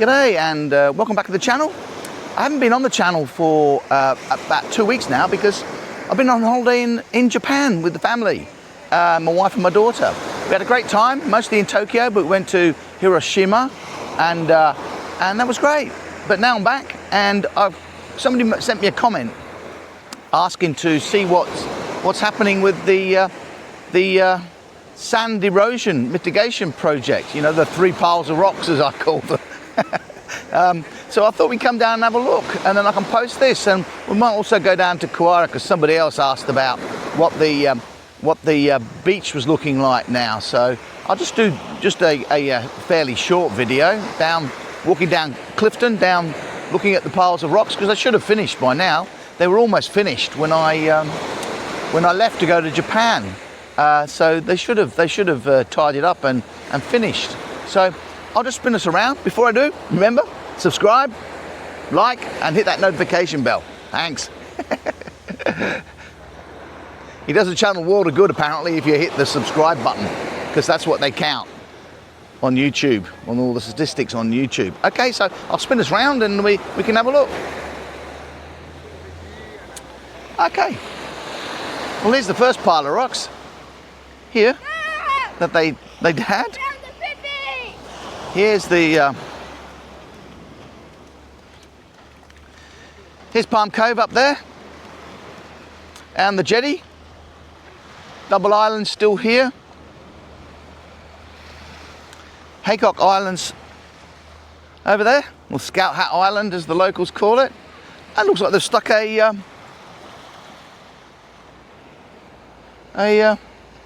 G'day and welcome back to the channel. I haven't been on the channel for about 2 weeks now because I've been on holiday in Japan with the family, my wife and my daughter. We had a great time, mostly in Tokyo, but we went to Hiroshima and that was great. But now I'm back and somebody sent me a comment asking to see what's happening with the sand erosion mitigation project, you know, the 3 piles of rocks as I call them. So I thought we'd come down and have a look, and then I can post this, and we might also go down to Kauai because somebody else asked about what the beach was looking like now. So I'll just do a fairly short video walking down Clifton, looking at the piles of rocks, because I should have finished by now. They were almost finished when I left to go to Japan. So they should have tied it up and finished. So I'll just spin us around. Before I do, remember, subscribe, like, and hit that notification bell. Thanks. It does the channel world of good, apparently, if you hit the subscribe button, because that's what they count on YouTube, on all the statistics on YouTube. Okay, so I'll spin us around and we can have a look. Okay. Well, here's the first pile of rocks here that they had. Here's here's Palm Cove up there, and the jetty. Double Island still here. Haycock Island's over there, or Scout Hat Island as the locals call it. And looks like they've stuck a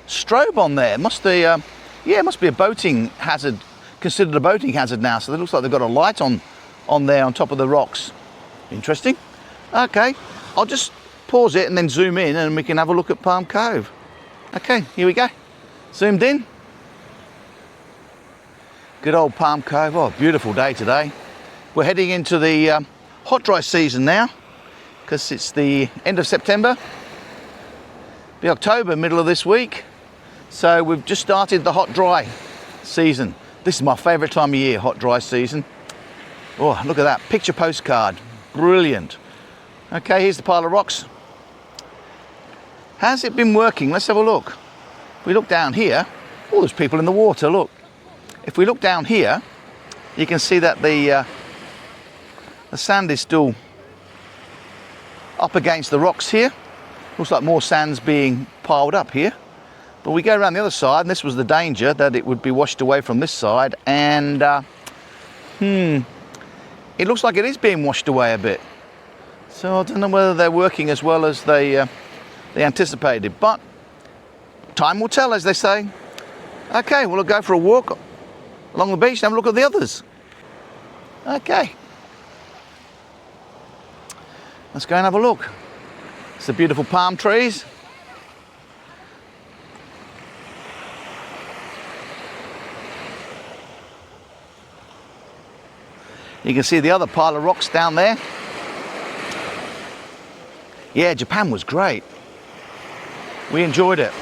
strobe on there. Must be a boating hazard. Considered a boating hazard now, so it looks like they've got a light on there on top of the rocks. Interesting. Okay, I'll just pause it and then zoom in and we can have a look at Palm Cove. Okay, here we go. Zoomed in. Good old Palm Cove. Oh, beautiful day today. We're heading into the hot dry season now because it's the end of September. Be October, middle of this week. So we've just started the hot dry season. This is my favourite time of year, hot dry season. Oh, look at that, picture postcard, brilliant. Okay, here's the pile of rocks. Has it been working? Let's have a look. If we look down here, oh, there's people in the water, look. If we look down here, you can see that the sand is still up against the rocks here. Looks like more sand's being piled up here. But we go around the other side, and this was the danger, that it would be washed away from this side, and it looks like it is being washed away a bit. So I don't know whether they're working as well as they anticipated, but time will tell, as they say. Okay, we'll go for a walk along the beach and have a look at the others. Okay. Let's go and have a look. It's the beautiful palm trees. You can see the other pile of rocks down there. Yeah, Japan was great. We enjoyed it.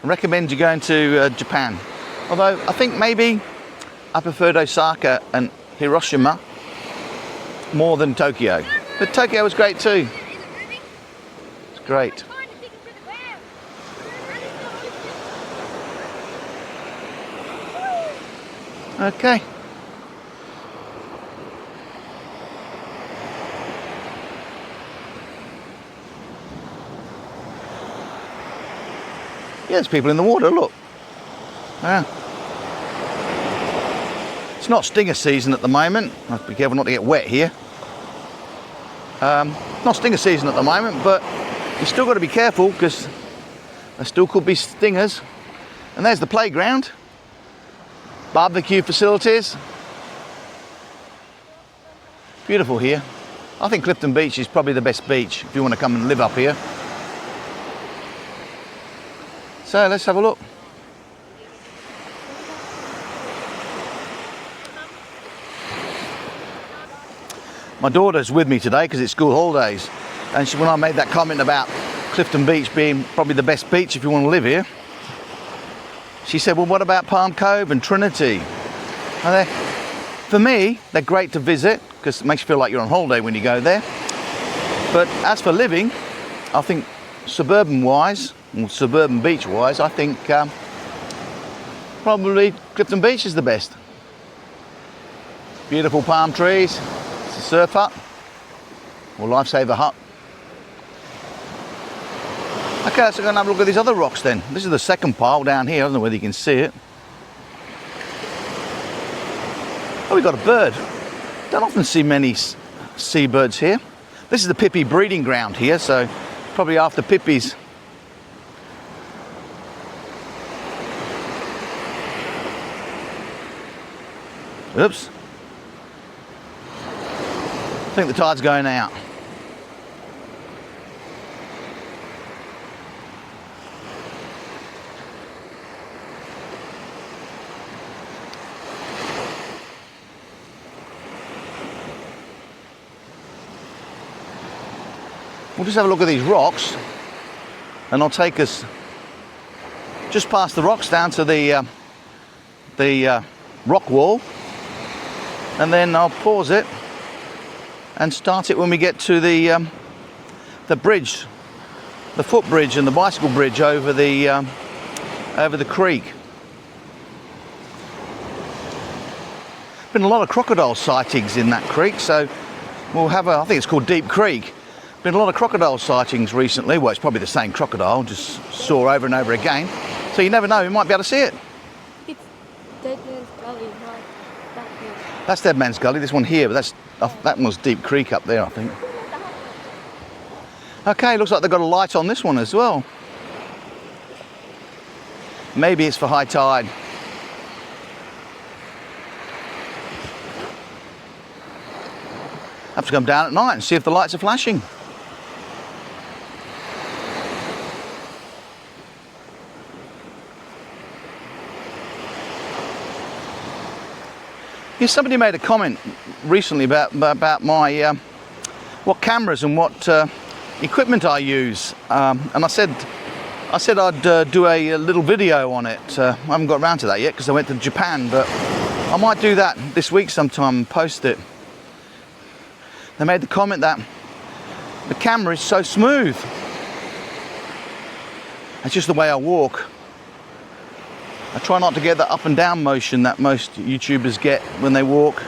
I recommend you going to Japan. Although I think maybe I preferred Osaka and Hiroshima more than Tokyo. But Tokyo was great too. It's great. Okay. Yeah, there's people in the water, look. Yeah. It's not stinger season at the moment. I have to be careful not to get wet here. Not stinger season at the moment, but you still got to be careful because there still could be stingers. And there's the playground. Barbecue facilities. Beautiful here. I think Clifton Beach is probably the best beach if you want to come and live up here. So let's have a look. My daughter's with me today because it's school holidays, and when I made that comment about Clifton Beach being probably the best beach if you want to live here, she said, well, what about Palm Cove and Trinity? For me, they're great to visit because it makes you feel like you're on holiday when you go there. But as for living, I think suburban-wise, or suburban beach-wise, I think probably Clifton Beach is the best. Beautiful palm trees. It's a surf hut or lifesaver hut. Okay, let's go and have a look at these other rocks then. This is the second pile down here. I don't know whether you can see it. Oh, we've got a bird. Don't often see many seabirds here. This is the pippy breeding ground here, so probably after pippies. Oops. I think the tide's going out. We'll just have a look at these rocks, and I'll take us just past the rocks down to the rock wall, and then I'll pause it and start it when we get to the bridge, the footbridge and the bicycle bridge over the creek. Been a lot of crocodile sightings in that creek, so we'll have I think it's called Deep Creek. Been a lot of crocodile sightings recently. Well, it's probably the same crocodile, just saw over and over again. So you never know, you might be able to see it. It's Dead Man's Gully, not that one. That's Dead Man's Gully, this one here, but that one was Deep Creek up there, I think. Okay, looks like they've got a light on this one as well. Maybe it's for high tide. Have to come down at night and see if the lights are flashing. Yeah, somebody made a comment recently about my what cameras and what equipment I use, and I said I'd do a little video on it. I haven't got around to that yet because I went to Japan, but I might do that this week sometime and post it. They made the comment that the camera is so smooth. It's just the way I walk. I try not to get the up and down motion that most YouTubers get when they walk.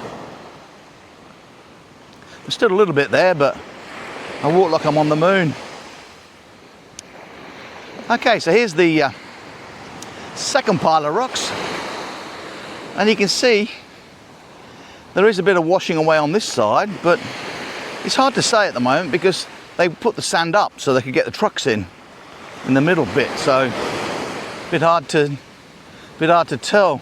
There's still a little bit there, but I walk like I'm on the moon. Okay, so here's the second pile of rocks. And you can see there is a bit of washing away on this side, but it's hard to say at the moment because they put the sand up so they could get the trucks in the middle bit, so a bit hard to tell.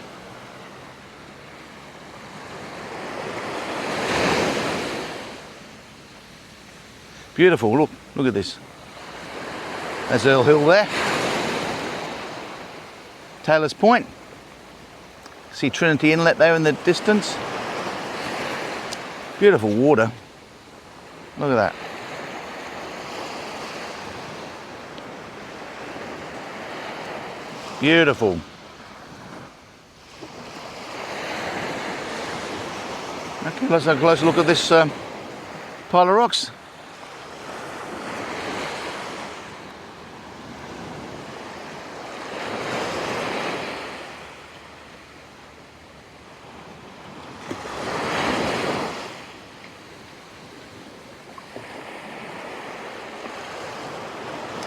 Beautiful, look at this. There's Earl Hill there. Taylor's Point. See Trinity Inlet there in the distance. Beautiful water. Look at that. Beautiful. Okay, let's have a closer look at this pile of rocks.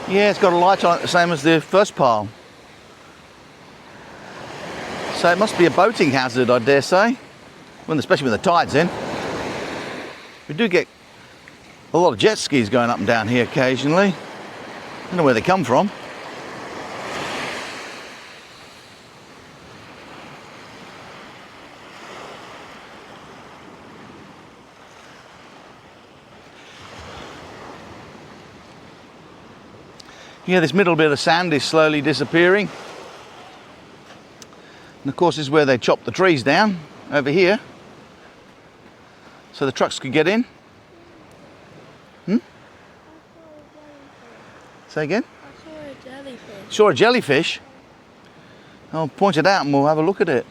Yeah, it's got a light on it, the same as the first pile. So it must be a boating hazard, I dare say, especially when the tide's in. We do get a lot of jet skis going up and down here occasionally. Don't know where they come from. Yeah, this middle bit of sand is slowly disappearing. And of course, this is where they chop the trees down, over here. So the trucks could get in. Say again? I saw a jellyfish. Saw a jellyfish? I'll point it out and we'll have a look at it.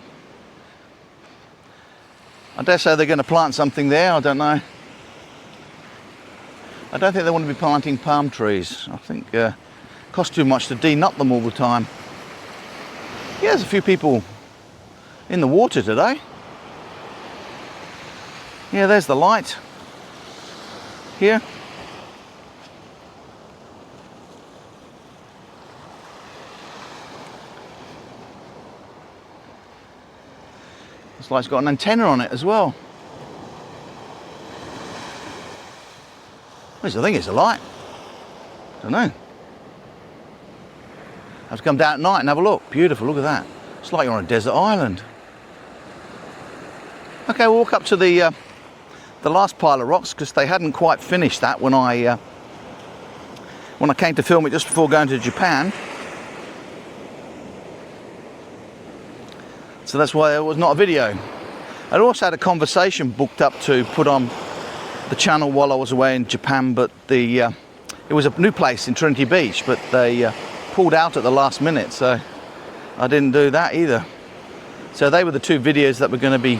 I dare say they're going to plant something there, I don't know. I don't think they want to be planting palm trees. I think it costs too much to denut them all the time. Yeah, there's a few people in the water today. Yeah, there's the light here. This light's got an antenna on it as well. I think it's a light. I don't know. Have to come down at night and have a look. Beautiful, look at that. It's like you're on a desert island. Okay, we'll walk up to the last pile of rocks because they hadn't quite finished that when I came to film it just before going to Japan. So that's why there was not a video. I also had a conversation booked up to put on the channel while I was away in Japan, but it was a new place in Trinity Beach, but they pulled out at the last minute, so I didn't do that either. So they were the two videos that were going to be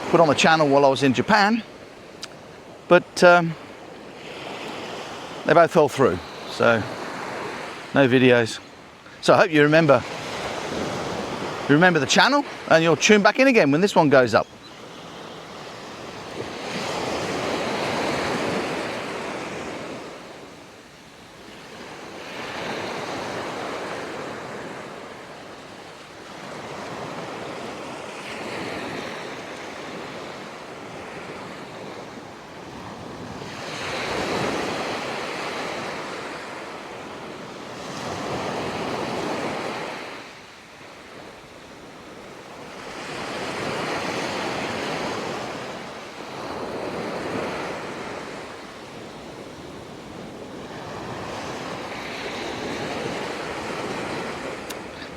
put on the channel while I was in Japan, but they both fell through, so no videos. So I hope you remember the channel and you'll tune back in again when this one goes up.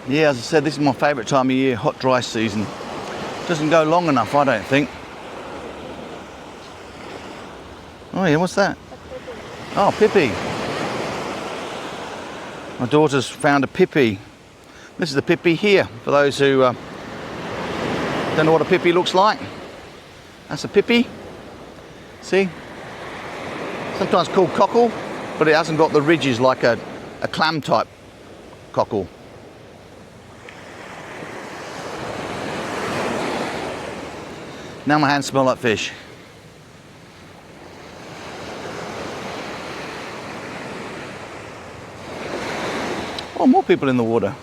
Yeah, as I said, this is my favourite time of year, hot dry season. Doesn't go long enough, I don't think. Oh yeah, what's that? Oh, Pippi. My daughter's found a Pippi. This is the Pippi here, for those who don't know what a Pippi looks like. That's a Pippi. See? Sometimes called cockle, but it hasn't got the ridges like a clam type cockle. Now my hands smell like fish. Oh, more people in the water.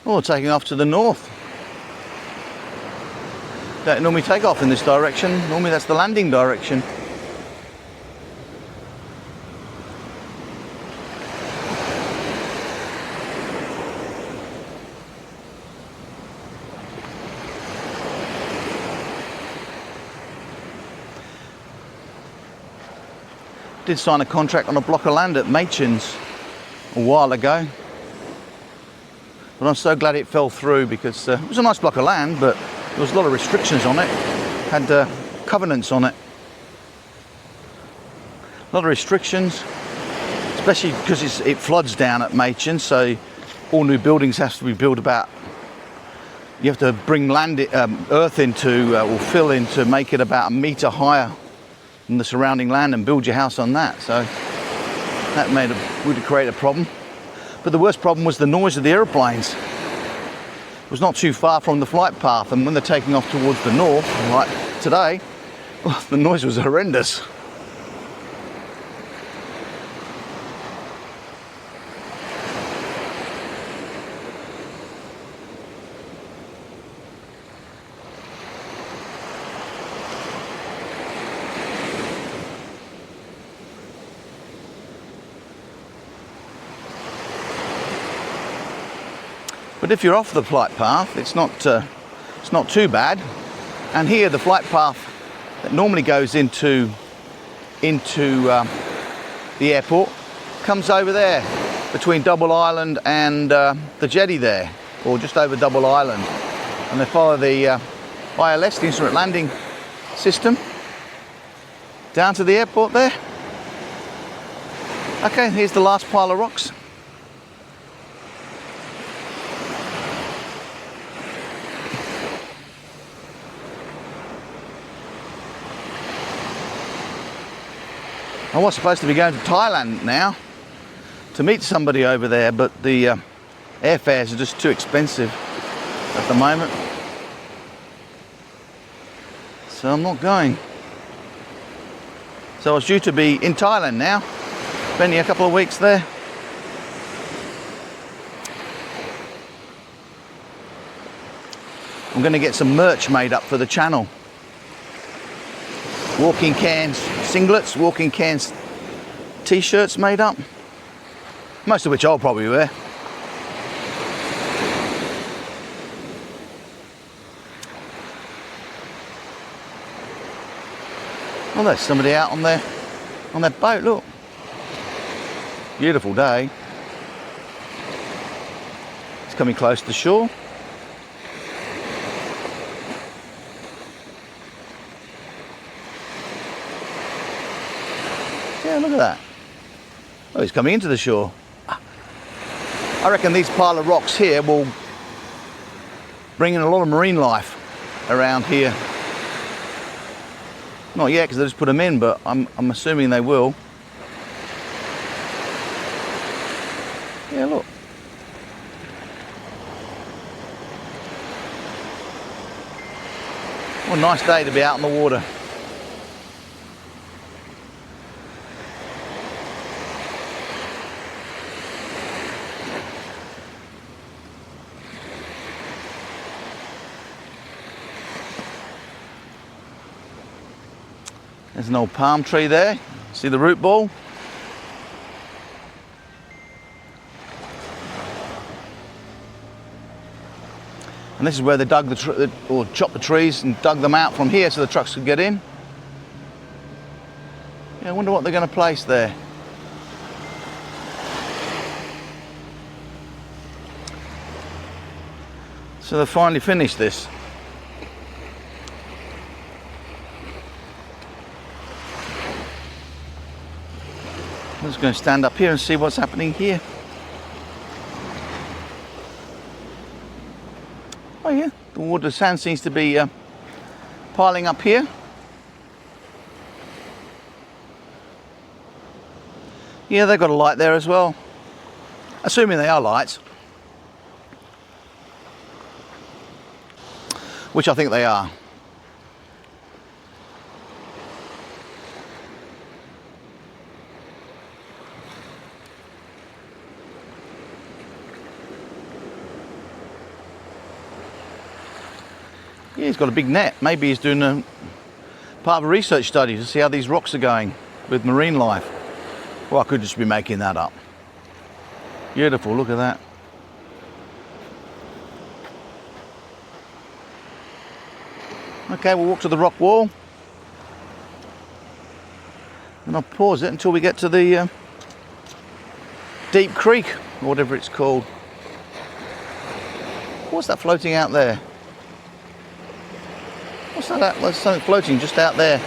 Oh, taking off to the north. Don't normally take off in this direction. Normally that's the landing direction. Did sign a contract on a block of land at Machin's a while ago, but I'm so glad it fell through because it was a nice block of land, but there was a lot of restrictions on it, had covenants on it, a lot of restrictions, especially because it floods down at Machin's, so all new buildings have to be built about, you have to bring land, earth into, or fill in to make it about a metre higher than the surrounding land and build your house on that. So that would create a problem. But the worst problem was the noise of the aeroplanes. It was not too far from the flight path, and when they're taking off towards the north, like today, well, the noise was horrendous. But if you're off the flight path, it's not too bad. And here, the flight path that normally goes into the airport comes over there between Double Island and the jetty there, or just over Double Island. And they follow the ILS, the Instrument Landing System, down to the airport there. Okay, here's the last pile of rocks. I was supposed to be going to Thailand now to meet somebody over there, but the airfares are just too expensive at the moment. So I'm not going. So I was due to be in Thailand now, spending a couple of weeks there. I'm going to get some merch made up for the channel. Walking cans singlets, walking cans t-shirts made up. Most of which I'll probably wear. Oh, there's somebody out on their boat, look. Beautiful day. It's coming close to shore. Yeah, look at that. Oh, he's coming into the shore. I reckon these pile of rocks here will bring in a lot of marine life around here. Not yet, because they just put them in, but I'm assuming they will. Yeah, look. What a nice day to be out in the water. There's an old palm tree there. See the root ball? And this is where they dug or chopped the trees and dug them out from here so the trucks could get in. Yeah, I wonder what they're going to place there. So they've finally finished this. I'm just going to stand up here and see what's happening here. Oh yeah, the water sand seems to be piling up here. Yeah, they've got a light there as well. Assuming they are lights. Which I think they are. Yeah, he's got a big net. Maybe he's doing part of a research study to see how these rocks are going with marine life. Well, I could just be making that up. Beautiful, look at that. Okay, we'll walk to the rock wall. And I'll pause it until we get to the deep creek, or whatever it's called. What's that floating out there? What's that? There's something floating just out there.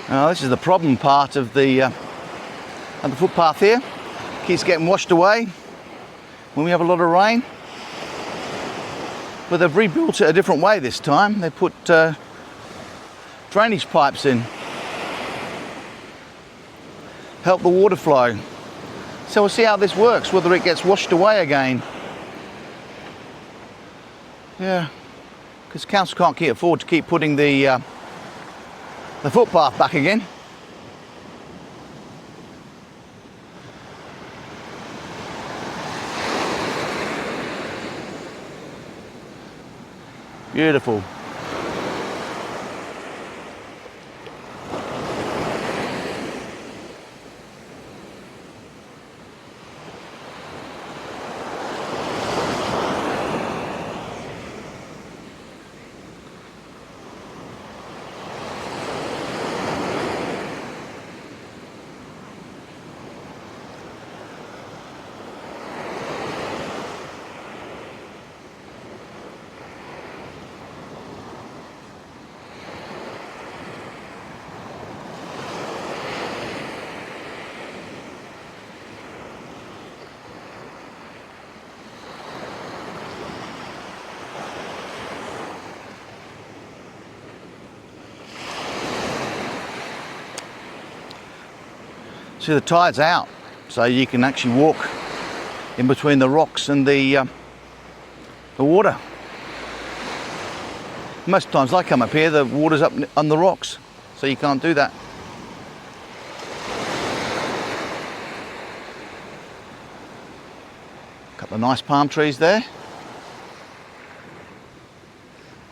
Now this is the problem part of the footpath here. Keeps getting washed away when we have a lot of rain. But they've rebuilt it a different way this time. They put drainage pipes in. Help the water flow. So we'll see how this works, whether it gets washed away again. Yeah, because council can't afford to keep putting the footpath back again. Beautiful. See, the tide's out, so you can actually walk in between the rocks and the water. Most times I come up here, the water's up on the rocks, so you can't do that. Couple of nice palm trees there.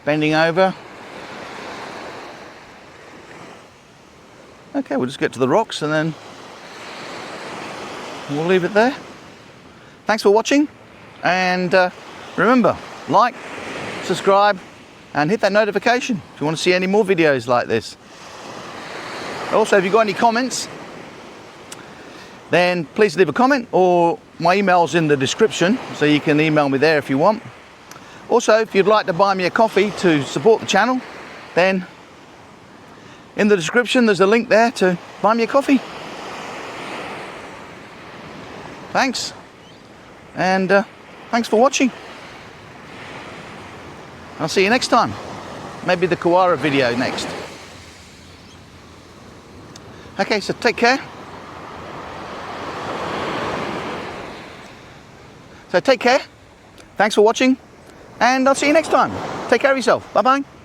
Bending over. Okay, we'll just get to the rocks and then we'll leave it there. Thanks for watching, and remember, like, subscribe and hit that notification if you want to see any more videos like this. Also, if you've got any comments, then please leave a comment, or my email's in the description, so you can email me there if you want. Also, if you'd like to buy me a coffee to support the channel, then in the description there's a link there to buy me a coffee. Thanks, and thanks for watching. I'll see you next time. Maybe the koala video next. Okay, so take care. Thanks for watching, and I'll see you next time. Take care of yourself. Bye-bye.